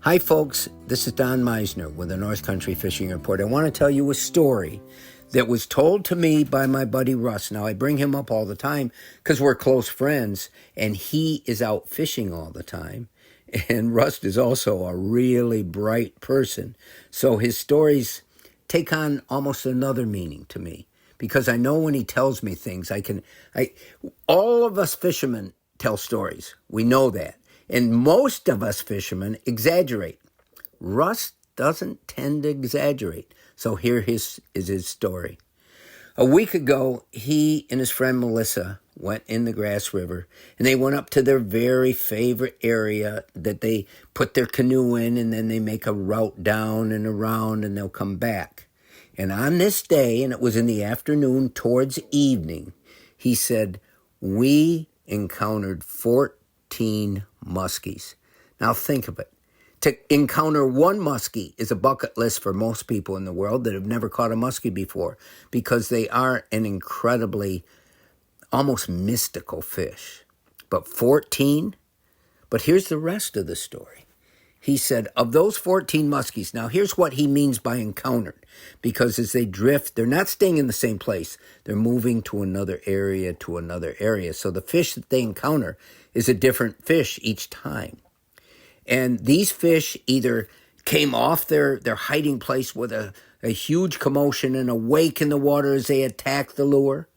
Hi folks, this is Don Meissner with the North Country Fishing Report. I want to tell you a story that was told to me by my buddy Russ. Now I bring him up all the time because we're close friends and he is out fishing all the time. And Russ is also a really bright person. So his stories take on almost another meaning to me because I know when he tells me things, all of us fishermen tell stories. We know that. And most of us fishermen exaggerate. Russ doesn't tend to exaggerate. So here is his story. A week ago, he and his friend Melissa went in the Grass River, and they went up to their very favorite area that they put their canoe in, and then they make a route down and around, and they'll come back. And on this day, and it was in the afternoon towards evening, he said, we encountered 14 muskies. Now think of it. To encounter one muskie is a bucket list for most people in the world that have never caught a muskie before because they are an incredibly, almost mystical fish. But 14? But here's the rest of the story. He said, of those 14 muskies, now here's what he means by encountered, because as they drift, they're not staying in the same place. They're moving to another area, So the fish that they encounter is a different fish each time. And these fish either came off their hiding place with a huge commotion and a wake in the water as they attacked the lure.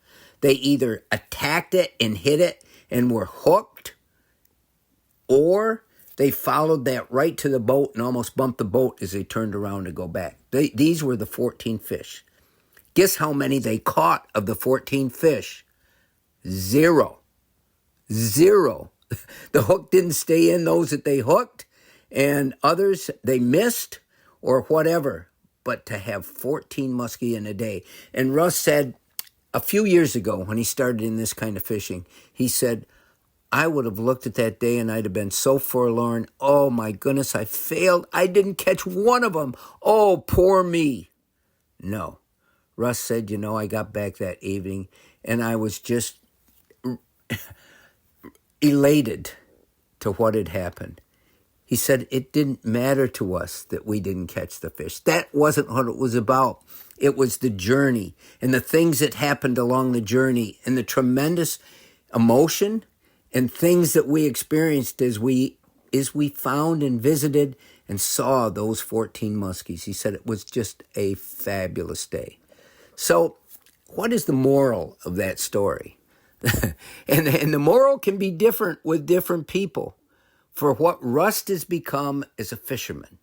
They either attacked it and hit it and were hooked, or they followed that right to the boat and almost bumped the boat as they turned around to go back. These were the 14 fish. Guess how many they caught of the 14 fish? Zero. The hook didn't stay in those that they hooked, and others they missed or whatever. But to have 14 muskie in a day. And Russ said a few years ago when he started in this kind of fishing, he said, I would have looked at that day and I'd have been so forlorn. Oh my goodness, I failed. I didn't catch one of them. Oh, poor me. No. Russ said, I got back that evening and I was just elated to what had happened. He said it didn't matter to us that we didn't catch the fish. That wasn't what it was about. It was the journey and the things that happened along the journey and the tremendous emotion and things that we experienced as we found and visited and saw those 14 muskies. He said it was just a fabulous day. So what is the moral of that story? and the moral can be different with different people. For what Russ has become as a fisherman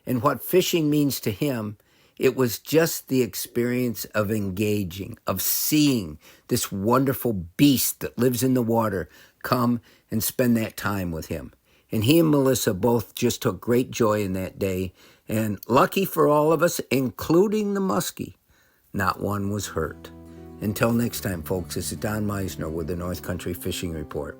and what fishing means to him, it was just the experience of engaging, of seeing this wonderful beast that lives in the water come and spend that time with him. And he and Melissa both just took great joy in that day. And lucky for all of us, including the muskie, not one was hurt. Until next time, folks, this is Don Meissner with the North Country Fishing Report.